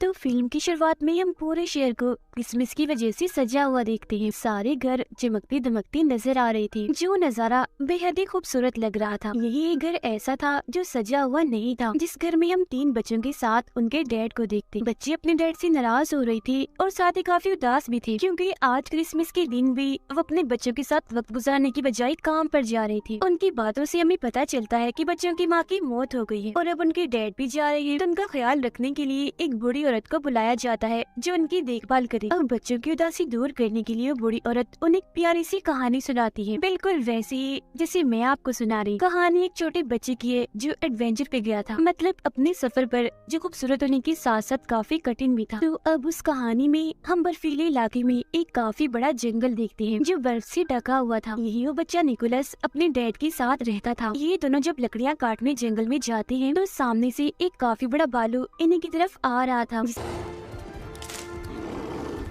तो फिल्म की शुरुआत में हम पूरे शहर को क्रिसमस की वजह से सजा हुआ देखते हैं। सारे घर चमकती दमकती नजर आ रहे थे। जो नजारा बेहद ही खूबसूरत लग रहा था। यही एक घर ऐसा था जो सजा हुआ नहीं था, जिस घर में हम 3 बच्चों के साथ उनके डैड को देखते। बच्चे अपने डैड से नाराज हो रही थी और साथ ही काफी उदास भी थे, क्योंकि आज क्रिसमस के दिन भी वो अपने बच्चों के साथ वक्त गुजारने की बजाय काम पर जा रही थी। उनकी बातों से हमें पता चलता है कि बच्चों की माँ की मौत हो गई है और अब उनके डैड भी जा रहे हैं। तो उनका ख्याल रखने के लिए एक बूढ़ी औरत को बुलाया जाता है जो उनकी देखभाल करे। और बच्चों की उदासी दूर करने के लिए वो बूढ़ी औरत उन्हें एक प्यारी सी कहानी सुनाती है, बिल्कुल वैसे ही जैसे मैं आपको सुना रही। कहानी एक छोटे बच्चे की है जो एडवेंचर पे गया था, मतलब अपने सफर पर, जो खूबसूरत होने के साथ साथ काफी कठिन भी था। तो अब उस कहानी में हम बर्फीले इलाके में एक काफी बड़ा जंगल देखते हैं जो बर्फ से ढका हुआ था। यही वो बच्चा निकोलस अपने डैड के साथ रहता था। ये दोनों जब लकड़ियाँ काटने जंगल में जाते हैं तो सामने से एक काफी बड़ा भालू इन्हीं की तरफ आ रहा था।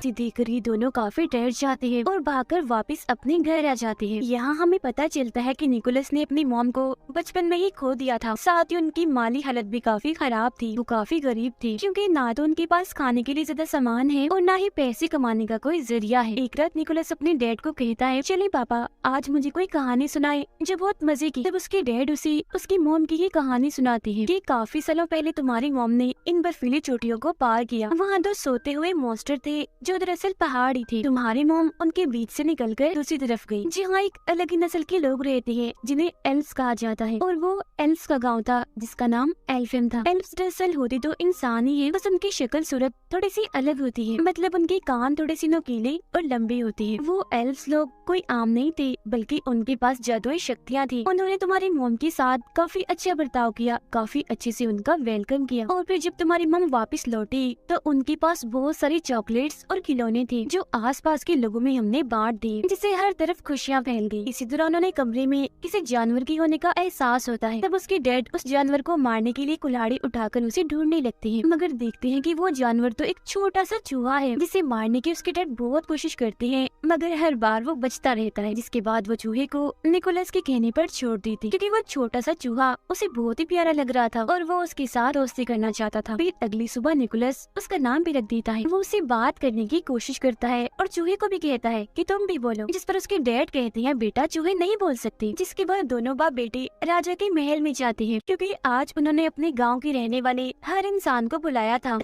देखकर ये दोनों काफी डर जाते हैं और भागकर वापस अपने घर आ जाते हैं। यहाँ हमें पता चलता है कि निकोलस ने अपनी मॉम को बचपन में ही खो दिया था। साथ ही उनकी माली हालत भी काफी खराब थी। वो काफी गरीब थी, क्योंकि ना तो उनके पास खाने के लिए ज्यादा सामान है और ना ही पैसे कमाने का कोई जरिया है। एक रात निकोलस अपने डैड को कहता है, चले पापा आज मुझे कोई कहानी सुनाए, जो बहुत मजे की। जब उसके डैड उसे उसकी मॉम की ये कहानी सुनाती है कि काफी सालों पहले तुम्हारी मॉम ने इन बर्फीली चोटियों को पार किया। वहाँ 2 सोते हुए मॉन्स्टर थे जो दरअसल पहाड़ी थी। तुम्हारी मॉम उनके बीच से निकलकर दूसरी तरफ गई, जहाँ एक अलग ही नस्ल के लोग रहते हैं जिन्हें एल्व्स कहा जाता है। और वो एल्व्स का गांव था जिसका नाम एल्फेम था। एल्व्स दरअसल होती तो इंसान ही है, बस उनकी शक्ल सूरत थोड़ी सी अलग होती है, मतलब उनके कान थोड़े से नुकीले और लंबे होते हैं। वो एल्व्स लोग कोई आम नहीं थे, बल्कि उनके पास जादुई शक्तियाँ थी। उन्होंने तुम्हारी मॉम के साथ काफी अच्छा बर्ताव किया, काफी अच्छे से उनका वेलकम किया। और फिर जब तुम्हारी मॉम वापस लौटी तो उनके पास बहुत सारी चॉकलेट्स और खिलौने थे जो आसपास के लोगों में हमने बांट दिए, जिससे हर तरफ खुशियाँ फैल गई। इसी दौरान उन्हें कमरे में किसी जानवर की होने का एहसास होता है। तब उसके डैड उस जानवर को मारने के लिए कुल्हाड़ी उठाकर उसे ढूंढने लगते हैं, मगर देखते हैं कि वो जानवर तो एक छोटा सा चूहा है, जिसे मारने की उसके डैड बहुत कोशिश करते हैं, मगर हर बार वो बचता रहता है। जिसके बाद वो चूहे को निकोलस के कहने पर छोड़ देती, क्योंकि वो छोटा सा चूहा उसे बहुत ही प्यारा लग रहा था और वो उसके साथ दोस्ती करना चाहता था। फिर अगली सुबह निकोलस उसका नाम भी रख देता है। वो उसे बात करने की कोशिश करता है और चूहे को भी कहता है कि तुम भी बोलो, जिस पर उसके डैड कहते हैं बेटा चूहे नहीं बोल सकते। जिसके बाद दोनों बाप बेटे राजा के महल में जाते हैं, क्योंकि आज उन्होंने अपने गांव के रहने वाले हर इंसान को बुलाया था।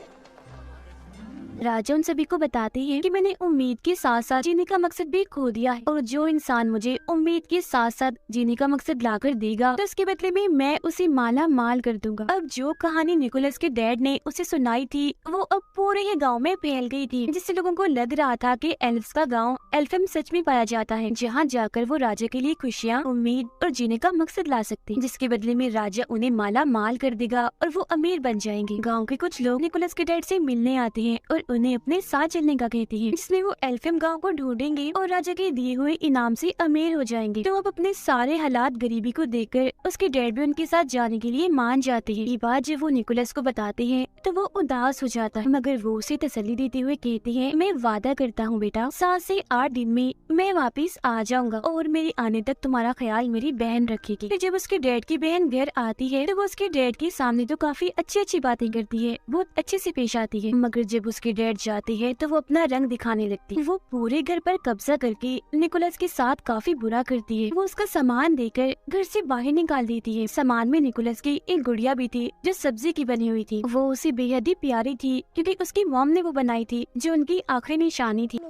राजा उन सभी को बताते हैं कि मैंने उम्मीद के साथ साथ जीने का मकसद भी खो दिया है, और जो इंसान मुझे उम्मीद के साथ साथ जीने का मकसद लाकर देगा तो उसके बदले में मैं उसे माला माल कर दूंगा। अब जो कहानी निकोलस के डैड ने उसे सुनाई थी वो अब पूरे ही गांव में फैल गई थी, जिससे लोगों को लग रहा था कि एल्व्स का गांव एल्फेम सच में पाया जाता है, जहाँ जाकर वो राजा के लिए खुशियाँ, उम्मीद और जीने का मकसद ला सकते, जिसके बदले में राजा उन्हें माला माल कर देगा और वो अमीर बन जाएंगे। गाँव के कुछ लोग निकोलस के डैड से मिलने आते हैं और उन्हें अपने साथ चलने का कहती है, जिसमें वो एल्फेम गांव को ढूंढेंगे और राजा के दिए हुए इनाम से अमीर हो जाएंगे। तो अब अपने सारे हालात गरीबी को देखकर उसके डैड भी उनके साथ जाने के लिए मान जाते हैं। ये बात जब वो निकोलस को बताते हैं तो वो उदास हो जाता है, मगर वो उसे तसल्ली देते हुए कहते हैं, मैं वादा करता हूँ बेटा 7 से 8 दिन में मैं वापिस आ जाऊंगा और मेरे आने तक तुम्हारा ख्याल मेरी बहन रखेगी। फिर जब उसके डैड की बहन घर आती है तो वो उसके डैड के सामने तो काफी अच्छी अच्छी बातें करती है, बहुत अच्छे से पेश आती है, मगर जब उसके डैड जाते हैं तो वो अपना रंग दिखाने लगती है। वो पूरे घर पर कब्जा करके निकोलस के साथ काफी बुरा करती है। वो उसका सामान देकर घर से बाहर निकाल देती है। सामान में निकोलस की एक गुड़िया भी थी जो सब्जी की बनी हुई थी। वो उसे बेहद ही प्यारी थी, क्योंकि उसकी मॉम ने वो बनाई थी, जो उनकी आखिरी निशानी थी।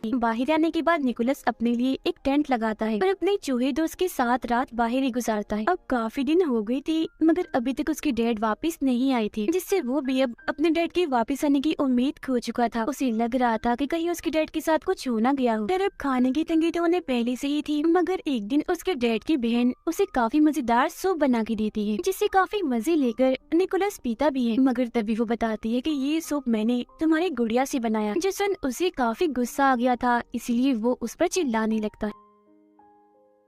बाहर आने के बाद निकोलस अपने लिए एक टेंट लगाता है और अपने चूहे दोस्त के साथ रात बाहर ही गुजारता है। अब काफी दिन हो गई थी, मगर अभी तक उसके डैड वापस नहीं आए थे, जिससे वो भी अब अपने डैड के वापस आने की उम्मीद खो चुका था। उसे लग रहा था कि कहीं उसके डैड के साथ कुछ हो ना गया हो। अब खाने की तंगी तो उन्हें पहले से ही थी, मगर एक दिन उसके डैड की बहन उसे काफी मजेदार सूप बना के देती है, जिससे काफी मजे लेकर निकोलस पीता भी है। मगर तभी वो बताती है कि ये सूप मैंने तुम्हारी गुड़िया से बनाया, जिस सुन उसे काफी गुस्सा आ गया था, इसलिए वो उस पर चिल्लाने लगता है।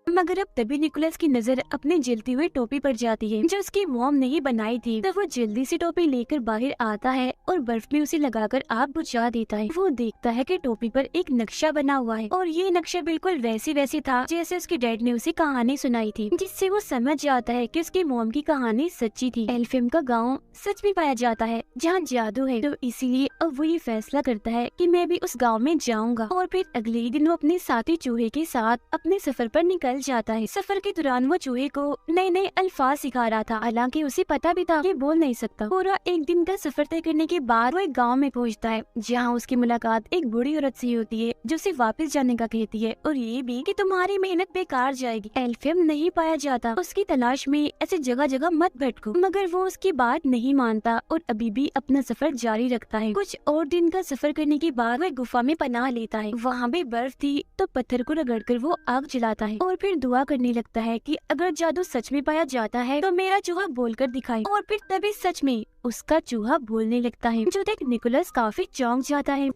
मगर अब तभी निकोलस की नजर अपने जलती हुई टोपी पर जाती है जो उसकी मॉम ने ही बनाई थी। तब वो जल्दी से टोपी लेकर बाहर आता है और बर्फ में उसे लगाकर आग बुझा देता है। वो देखता है कि टोपी पर एक नक्शा बना हुआ है और ये नक्शा बिल्कुल वैसी था जैसे उसके डैड ने उसे कहानी सुनाई थी, जिससे वो समझ जाता है कि उसकी मॉम की कहानी सच्ची थी। एल्फियम का गाँव सच में पाया जाता है जहाँ जादू है, तो इसीलिए अब वो ये फैसला करता है कि मैं भी उस गाँव में जाऊंगा। और फिर अगले ही दिन वो अपने साथी चूहे के साथ अपने सफर पर निकल जाता है। सफर के दौरान वो चूहे को नए नए अल्फाज सिखा रहा था, हालांकि उसे पता भी था कि बोल नहीं सकता। पूरा एक दिन का सफर तय करने के बाद वो एक गाँव में पहुँचता है जहाँ उसकी मुलाकात एक बूढ़ी औरत से होती है जो उसे वापस जाने का कहती है और ये भी कि तुम्हारी मेहनत बेकार जाएगी। एल्फियम नहीं पाया जाता, उसकी तलाश में ऐसे जगह जगह मत भटको, मगर वो उसकी बात नहीं मानता और अभी भी अपना सफर जारी रखता है। कुछ और दिन का सफर करने के बाद वो गुफा में पनाह लेता है। वहाँ भी बर्फ थी तो पत्थर को रगड़कर वो आग जलाता है और फिर दुआ करने लगता है कि अगर जादू सच में पाया जाता है तो मेरा चूहा बोलकर दिखाए। और फिर तभी सच में उसका चूहा बोलने लगता है, जो देख निकोलस काफी चौंक जाता है।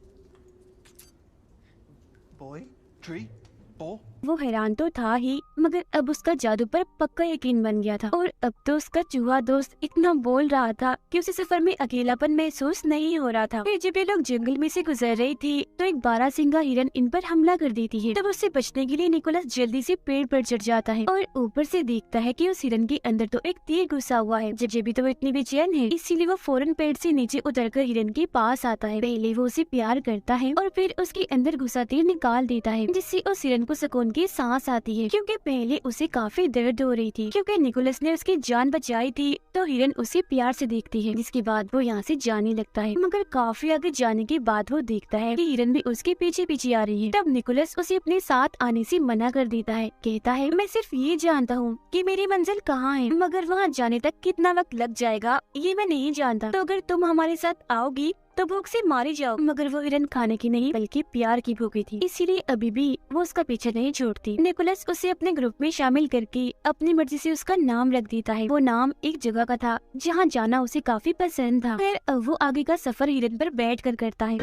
Boy, tree, ball. वो हैरान तो था ही, मगर अब उसका जादू पर पक्का यकीन बन गया था और अब तो उसका चूहा दोस्त इतना बोल रहा था कि उसे सफर में अकेलापन महसूस नहीं हो रहा था। फिर जब ये लोग जंगल में से गुजर रही थी तो एक बारहसिंगा हिरन इन पर हमला कर देती है। तब उससे बचने के लिए निकोलस जल्दी से पेड़ पर चढ़ जाता है और ऊपर से देखता है कि उस हिरन के अंदर तो एक तीर घुसा हुआ है। जब भी तो वो इतनी बेचैन है, इसीलिए वो फौरन पेड़ से नीचे उतरकर हिरन के पास आता है। पहले वो उसे प्यार करता है और फिर उसके अंदर घुसा तीर निकाल देता है, जिससे उस हिरन को सुकून की सांस आती है, क्योंकि पहले उसे काफी दर्द हो रही थी। क्योंकि निकोलस ने उसकी जान बचाई थी तो हिरन उसे प्यार से देखती है, जिसके बाद वो यहाँ से जाने लगता है। मगर काफी आगे जाने के बाद वो देखता है कि हिरन भी उसके पीछे पीछे आ रही है। तब निकोलस उसे अपने साथ आने से मना कर देता है, कहता है मैं सिर्फ ये जानता हूँ कि मेरी मंजिल कहाँ है, मगर वहाँ जाने तक कितना वक्त लग जाएगा ये मैं नहीं जानता। तो अगर तुम हमारे साथ आओगी तो भूख से मारी जाओ। मगर वो हिरन खाने की नहीं बल्कि प्यार की भूखी थी, इसीलिए अभी भी वो उसका पीछे नहीं छोड़ती। निकोलस उसे अपने ग्रुप में शामिल करके अपनी मर्जी से उसका नाम रख देता है। वो नाम एक जगह का था जहाँ जाना उसे काफी पसंद था। फिर अब वो आगे का सफर हिरन पर बैठ कर करता है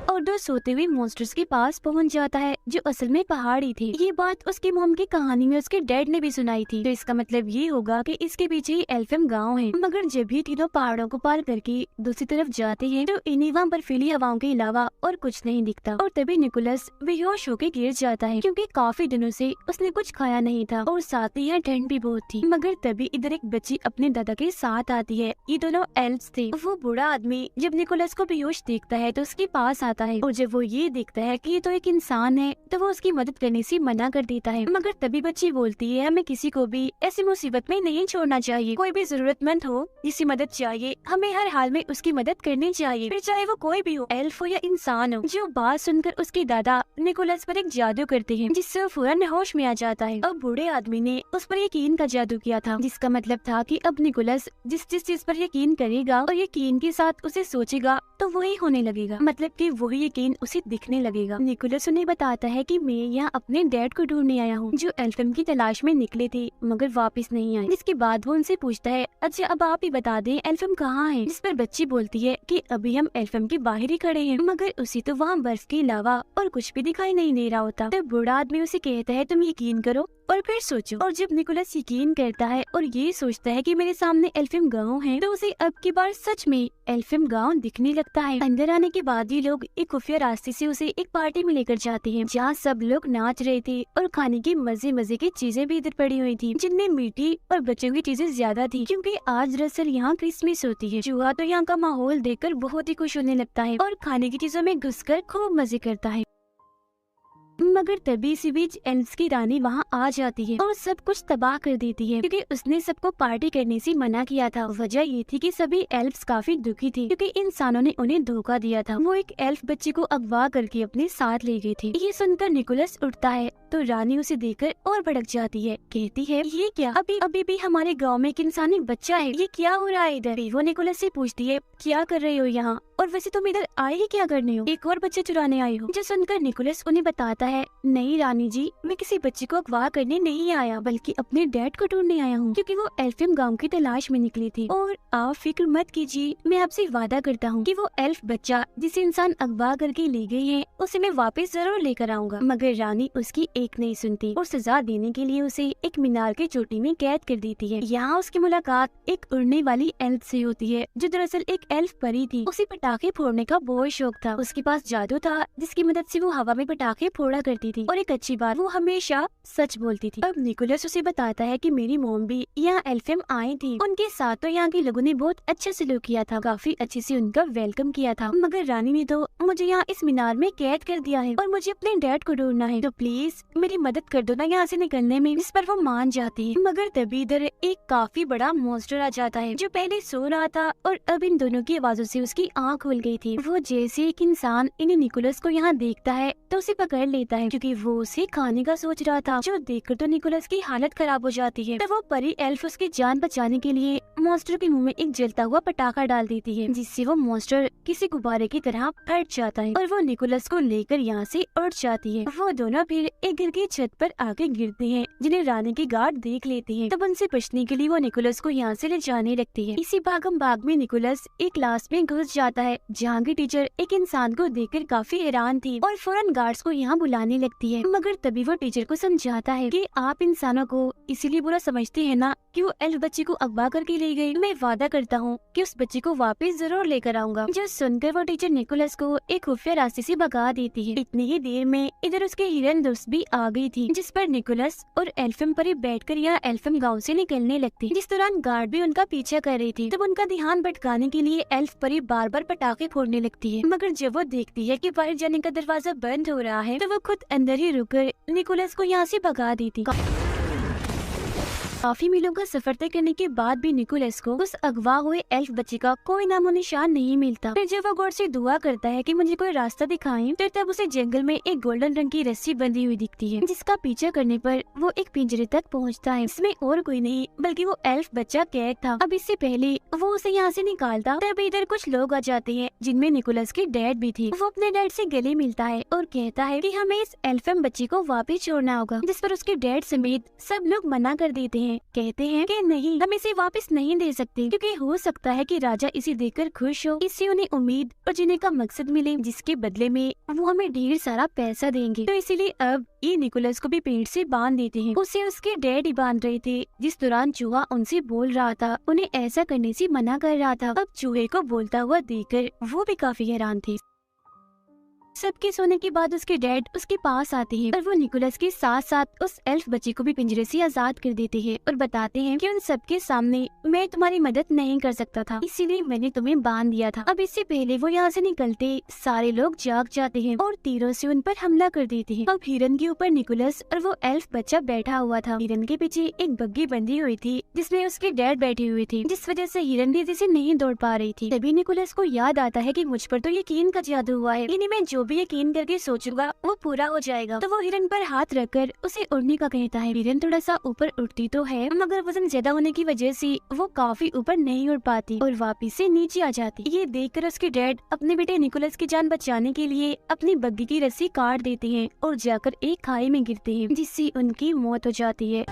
और दो सोते हुए मॉन्स्टर्स के पास पहुंच जाता है जो असल में पहाड़ी थे। ये बात उसकी मॉम की कहानी में उसके डैड ने भी सुनाई थी, तो इसका मतलब ये होगा कि इसके पीछे ही एल्फियम गांव है। मगर जब भी तीनों पहाड़ों को पार करके दूसरी तरफ जाते हैं तो इन्हीं वहाँ बर्फीली हवाओं के अलावा और कुछ नहीं दिखता। और तभी निकोलस बेहोश होकर गिर जाता है, क्योंकि काफी दिनों से उसने कुछ खाया नहीं था और साथ ही यहाँ ठंड भी बहुत थी। मगर तभी इधर एक बच्ची अपने दादा के साथ आती है। ये दोनों एल्फ्स थे। वो बूढ़ा आदमी जब निकोलस को बेहोश देखता है तो उसके पास आता है और जब वो ये देखता है कि ये तो एक इंसान है तो वो उसकी मदद करने से मना कर देता है। मगर तभी बच्ची बोलती है हमें किसी को भी ऐसी मुसीबत में नहीं छोड़ना चाहिए। कोई भी जरूरतमंद हो जिसे मदद चाहिए हमें हर हाल में उसकी मदद करनी चाहिए, फिर चाहे वो कोई भी हो, एल्फ हो या इंसान हो। जो बात सुनकर उसके दादा निकोलस पर एक जादू करते हैं जिससे वो फौरन होश में आ जाता है। अब बूढ़े आदमी ने उस पर यकीन का जादू किया था, जिसका मतलब था कि अब निकोलस जिस जिस चीज पर यकीन करेगा और यकीन के साथ उसे सोचेगा तो वही होने लगेगा, मतलब कि वही यकीन उसे दिखने लगेगा। निकोलस उन्हें बताता है कि मैं यहाँ अपने डैड को ढूंढने आया हूँ जो एल्फियम की तलाश में निकले थे मगर वापस नहीं आए। इसके बाद वो उनसे पूछता है अच्छा अब आप ही बता दें एल्फियम कहाँ है। जिस पर बच्ची बोलती है कि अभी हम एल्फियम के बाहर ही खड़े हैं, मगर उसे तो वहाँ बर्फ के अलावा और कुछ भी दिखाई नहीं दे रहा होता। तो बूढ़ा आदमी उसे कहता है तुम यकीन करो और फिर सोचो। और जब निकोलस यकीन करता है और ये सोचता है कि मेरे सामने एल्फियम गांव है तो उसे अब की बार सच में एल्फियम गांव दिखने लगता है। अंदर आने के बाद ये लोग एक खुफिया रास्ते से उसे एक पार्टी में लेकर जाते हैं जहाँ सब लोग नाच रहे थे और खाने की मजे मजे की चीजें भी इधर पड़ी हुई थी, जिनमें मीठी और बच्चों की चीजें ज्यादा थी क्योंकि आज दरअसल यहाँ क्रिसमस होती है। चूहा तो यहाँ का माहौल देखकर बहुत ही खुश होने लगता है और खाने की चीजों में घुसकर खूब मजे करता है। मगर तभी इसी बीच एल्फ्स की रानी वहाँ आ जाती है और सब कुछ तबाह कर देती है क्योंकि उसने सबको पार्टी करने से मना किया था। वजह ये थी कि सभी एल्फ्स काफी दुखी थे क्योंकि इंसानों ने उन्हें धोखा दिया था। वो एक एल्फ बच्ची को अगवा करके अपने साथ ले गई थी। ये सुनकर निकोलस उठता है तो रानी उसे देखकर और भड़क जाती है। कहती है ये क्या, अभी अभी भी हमारे गांव में एक इंसानी बच्चा है, ये क्या हो रहा है इधर। वो निकोलस से पूछती है क्या कर रहे हो यहाँ, और वैसे तुम इधर आए ही क्या करने हो, एक और बच्चे चुराने आए हो। जो सुनकर निकोलस उन्हें बताता है नहीं रानी जी, मैं किसी बच्चे को अगवा करने नहीं आया, बल्कि अपने डैड को ढूंढने आया हूँ, क्योंकि वो एल्फियम गांव की तलाश में निकली थी। और आप फिक्र मत कीजिए, मैं आपसे वादा करता हूँ कि वो एल्फ बच्चा जिसे इंसान अगवा करके ले गए हैं उसे मैं वापस जरूर लेकर आऊंगा। मगर रानी उसकी एक नहीं सुनती और सजा देने के लिए उसे एक मीनार की चोटी में कैद कर देती है। यहाँ उसकी मुलाकात एक उड़ने वाली एल्फ से होती है, जो दरअसल एक एल्फ परी थी। उसे पटाखे फोड़ने का बहुत शौक था, उसके पास जादू था जिसकी मदद से वो हवा में पटाखे फोड़ा करती थी, और एक अच्छी बात, वो हमेशा सच बोलती थी। अब निकोलस उसे बताता है कि मेरी मॉम भी यहाँ एल्फियम आई थी, उनके साथ तो यहाँ के लोगों ने बहुत अच्छा सलूक किया था, काफी अच्छे से उनका वेलकम किया था, मगर रानी ने तो मुझे यहाँ इस मीनार में कैद कर दिया है और मुझे अपने डैड को ढूंढना है, तो प्लीज मेरी मदद कर दो ना यहाँ से निकलने में। इस पर वो मान जाती है, मगर तभी इधर एक काफी बड़ा मॉन्स्टर आ जाता है जो पहले सो रहा था और अब इन दोनों की आवाजों से उसकी आँख खुल गई थी। वो जैसे एक इंसान इन निकोलस को यहाँ देखता है तो उसे पकड़ लेता है, क्योंकि वो उसे खाने का सोच रहा था, जो देखकर तो निकोलस की हालत खराब हो जाती है। तो वो परी एल्फ उसकी जान बचाने के लिए मॉन्स्टर के मुंह में एक जलता हुआ पटाखा डाल देती है, जिससे वो मॉन्स्टर किसी गुब्बारे की तरह फट जाता है और वो निकोलस को लेकर यहाँ से उड़ जाती है। वो दोनों फिर एक घर की छत पर आके गिरते हैं, जिन्हें रानी की गार्ड देख लेती है। तब उनसे बचने के लिए वो निकोलस को यहाँ से ले जाने लगती है। इसी भागम भाग में निकोलस एक क्लास में घुस जाता है, जहाँ की टीचर एक इंसान को देखकर काफी हैरान थी और फौरन गार्ड्स को यहाँ बुलाने लगती है। मगर तभी वो टीचर को समझाता है कि आप इंसानों को इसीलिए बुरा समझते हैं ना कि वो एल्फ बच्चे को अगवा करके ले गई। मैं वादा करता हूँ कि उस बच्चे को वापस जरूर लेकर आऊंगा। जो सुनकर वो टीचर निकोलस को एक खुफिया रास्ते से भगा देती है। इतनी ही देर में इधर उसके हिरन दोस्त भी आ गई थी, जिस पर निकोलस और एल्फियम परी बैठकर यहाँ एल्फियम गांव से निकलने लगती। जिस दौरान गार्ड भी उनका पीछा कर रही थी, तब उनका ध्यान भटकाने के लिए एल्फ परी बार बार पटाखे फोड़ने लगती है। मगर जब वो देखती है कि बाहर जाने का दरवाजा बंद हो रहा है, तो वो खुद अंदर ही रुककर निकोलस को यहाँ से भगा देती। काफी मीलों का सफर तय करने के बाद भी निकोलस को उस अगवा हुए एल्फ बच्चे का कोई नामो निशान नहीं मिलता। फिर जब वो गॉड से दुआ करता है कि मुझे कोई रास्ता दिखाएं, तो तब उसे जंगल में एक गोल्डन रंग की रस्सी बंधी हुई दिखती है, जिसका पीछा करने पर वो एक पिंजरे तक पहुंचता है। इसमें और कोई नहीं बल्कि वो एल्फ बच्चा कैद था। अब इससे पहले वो उसे यहाँ से निकालता, तब इधर कुछ लोग आ जाते हैं, जिनमें निकोलस की डैड भी थी। वो अपने डैड से गले मिलता है और कहता है कि हमें इस एल्फियम बच्चे को वापस छोड़ना होगा, जिस पर उसके डैड समेत सब लोग मना कर देते हैं। कहते हैं कि नहीं, हम इसे वापस नहीं दे सकते, क्योंकि हो सकता है कि राजा इसे देखकर खुश हो, इससे उन्हें उम्मीद और जीने का मकसद मिले, जिसके बदले में वो हमें ढेर सारा पैसा देंगे। तो इसीलिए अब ये निकोलस को भी पेड़ से बांध देते हैं। उसे उसके डैड ही बांध रहे थे, जिस दौरान चूहा उनसे बोल रहा था, उन्हें ऐसा करने से मना कर रहा था। अब चूहे को बोलता हुआ देखकर वो भी काफी हैरान थे। सबके सोने के बाद उसके डैड उसके पास आते हैं और वो निकोलस के साथ साथ उस एल्फ बच्चे को भी पिंजरे से आजाद कर देते हैं और बताते हैं कि उन सबके सामने मैं तुम्हारी मदद नहीं कर सकता था, इसीलिए मैंने तुम्हें बांध दिया था। अब इससे पहले वो यहाँ से निकलते सारे लोग जाग जाते हैं और तीरों से उन पर हमला कर देते हैं। अब हिरन के ऊपर निकोलस और वो एल्फ बच्चा बैठा हुआ था। हिरन के पीछे एक बग्गी बंधी हुई थी, जिसमें उसके डैड बैठे हुए थे, जिस वजह से हिरन तेजी से नहीं दौड़ पा रही थी। तभी निकोलस को याद आता है कि मुझ पर तो यकीन का जादू हुआ है, यानी मैं जो भी यकीन करके सोचूंगा वो पूरा हो जाएगा। तो वो हिरन पर हाथ रखकर उसे उड़ने का कहता है। हिरन थोड़ा सा ऊपर उड़ती तो है, मगर वजन ज्यादा होने की वजह से वो काफी ऊपर नहीं उड़ पाती और वापिस से नीचे आ जाती। ये देखकर उसके डैड अपने बेटे निकोलस की जान बचाने के लिए अपनी बग्गी की रस्सी काट देते हैं और जाकर एक खाई में गिरते हैं, जिससे उनकी मौत हो जाती है,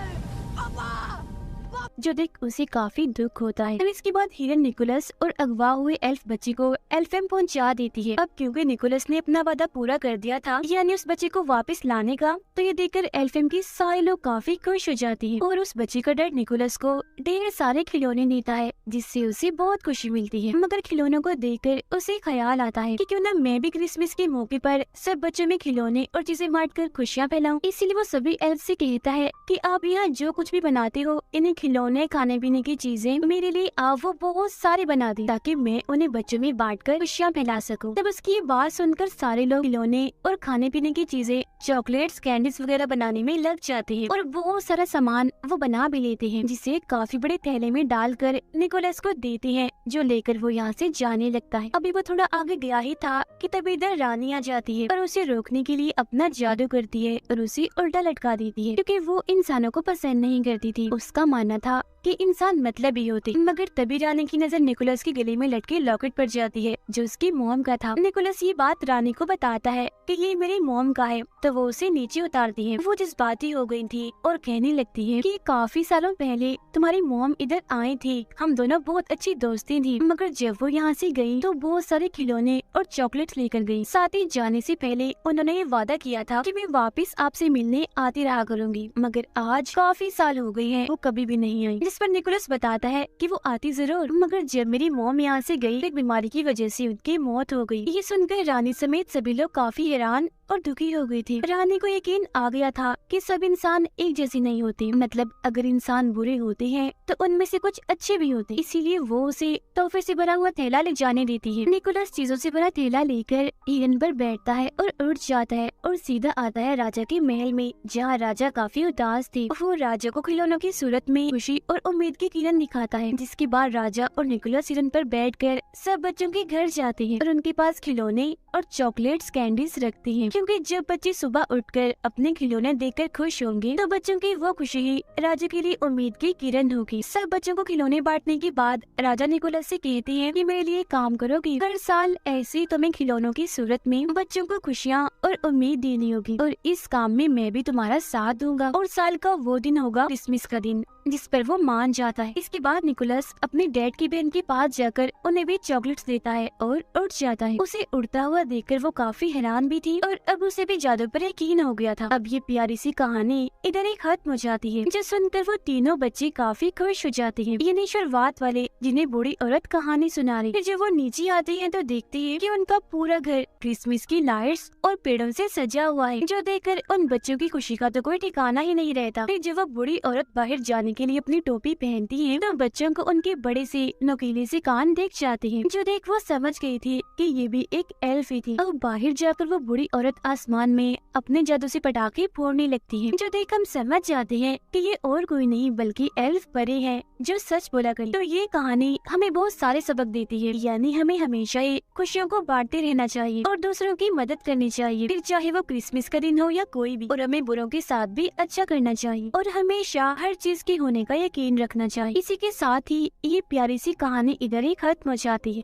जो देख उसे काफी दुख होता है। इसके बाद हिरन निकोलस और अगवा हुए एल्फ बच्चे को एल्फियम पहुंचा देती है। अब क्योंकि निकोलस ने अपना वादा पूरा कर दिया था, यानी उस बच्चे को वापस लाने का, तो ये देखकर एल्फियम के सारे लोग काफी खुश हो जाते हैं और उस बच्चे का डैड निकोलस को ढेर सारे खिलौने देता है, जिससे उसे बहुत खुशी मिलती है। मगर खिलौनों को देखकर उसे ख्याल आता है कि क्यों न मैं भी क्रिसमस के मौके पर सब बच्चों में खिलौने और चीजें बांटकर खुशियाँ फैलाऊं। इसीलिए वो सभी एल्फ से कहता है कि आप यहाँ जो कुछ भी बनाते हो, इन्हें खिलौने उन्होंने खाने पीने की चीजें मेरे लिए वो बहुत सारी बना दी ताकि मैं उन्हें बच्चों में बांटकर खुशियाँ फैला सकूं। तब उसकी ये बात सुनकर सारे लोग खिलौने और खाने पीने की चीजें, चॉकलेट्स, कैंडीज वगैरह बनाने में लग जाते हैं और बहुत सारा सामान वो बना भी लेते हैं, जिसे काफी बड़े थैले में डालकर निकोलस को देते हैं, जो लेकर वो यहाँ से जाने लगता है। अभी वो थोड़ा आगे गया ही था कि तभी इधर रानी आ जाती है और उसे रोकने के लिए अपना जादू करती है और उसे उल्टा लटका देती है, क्योंकि वो इंसानों को पसंद नहीं करती थी। उसका मानना था कि इंसान मतलबी होते, मगर तभी रानी की नजर निकोलस के गले में लटके लॉकेट पर जाती है, जो उसकी मॉम का था। निकोलस ये बात रानी को बताता है कि ये मेरी मॉम का है, तो वो उसे नीचे उतारती है। वो जज्बाती हो गई थी और कहने लगती है कि काफी सालों पहले तुम्हारी मॉम इधर आई थी, हम दोनों बहुत अच्छी दोस्ती थी, मगर जब वो यहाँ से गई तो बहुत सारे खिलौने और चॉकलेट्स लेकर गई। साथ ही जाने से पहले उन्होंने ये वादा किया था कि मैं वापस आपसे मिलने आती रहा करूंगी, मगर आज काफी साल हो गए हैं, वो कभी भी नहीं आई। जिस पर निकोलस बताता है कि वो आती जरूर, मगर जब मेरी मॉम यहाँ से गई, एक बीमारी की वजह से उनकी मौत हो गई। ये सुनकर रानी समेत सभी लोग काफी हैरान और दुखी हो गई थी। रानी को यकीन आ गया था कि सब इंसान एक जैसे नहीं होते, मतलब अगर इंसान बुरे होते हैं तो उनमें से कुछ अच्छे भी होते, इसीलिए वो उसे तोहफे से भरा हुआ थैला ले जाने देती है। निकोलस चीजों से भरा थैला लेकर हिरन पर बैठता है और उड़ जाता है और सीधा आता है राजा के महल में, जहाँ राजा काफी उदास थे। वो राजा को खिलौनों की सूरत में खुशी और उम्मीद की किरण दिखाता है, जिसके बाद राजा और निकोलस हिरन पर बैठकर सब बच्चों के घर जाते हैं और उनके पास खिलौने और चॉकलेट्स, कैंडीज रखते हैं, क्योंकि जब बच्चे सुबह उठकर अपने खिलौने देखकर खुश होंगे तो बच्चों की वो खुशी ही राजा के लिए उम्मीद की किरण होगी। सब बच्चों को खिलौने बांटने के बाद राजा निकोलस से कहते हैं कि मेरे लिए काम करोगी, हर साल ऐसे तुम्हें खिलौनों की सूरत में बच्चों को खुशियाँ और उम्मीद देनी होगी, और इस काम में मैं भी तुम्हारा साथ दूंगा। और साल का वो दिन होगा क्रिसमस का दिन, जिस पर वो मान जाता है। इसके बाद निकोलस अपने डैड की बहन के पास जाकर उन्हें भी चॉकलेट्स देता है और उड़ जाता है। उसे उड़ता हुआ देखकर वो काफी हैरान भी थी और अब उसे भी जादू पर यकीन हो गया था। अब ये प्यारी सी कहानी इधर ही खत्म हो जाती है, जो सुनकर वो तीनों बच्चे काफी खुश हो जाते हैं। ये नहीं शुरुआत वाले जिन्हें बूढ़ी औरत कहानी सुना रही है। जब वो नीचे आते हैं तो देखते हैं कि उनका पूरा घर क्रिसमस की लाइट्स और पेड़ों से सजा हुआ है, जो देखकर उन बच्चों की खुशी का तो कोई ठिकाना ही नहीं रहता। फिर जब वो बूढ़ी औरत बाहर जाने के लिए अपनी टोपी पहनती है तो बच्चों को उनके बड़े से नुकीले से कान देख जाते हैं, जो देख वो समझ गई थी कि ये भी एक एल्फ ही थी। और बाहर जाकर वो बूढ़ी औरत आसमान में अपने जादू से पटाखे फोड़ने लगती है, जो देख हम समझ जाते हैं कि ये और कोई नहीं बल्कि एल्फ परी है जो सच बोला करी। तो ये कहानी हमें बहुत सारे सबक देती है, यानी हमें हमेशा ही खुशियों को बांटते रहना चाहिए और दूसरों की मदद करनी चाहिए, फिर चाहे वो क्रिसमस का दिन हो या कोई भी। और हमें बुरों के साथ भी अच्छा करना चाहिए और हमेशा हर चीज के होने का यकीन रखना चाहिए। इसी के साथ ही ये प्यारी सी कहानी इधर ही खत्म हो जाती है।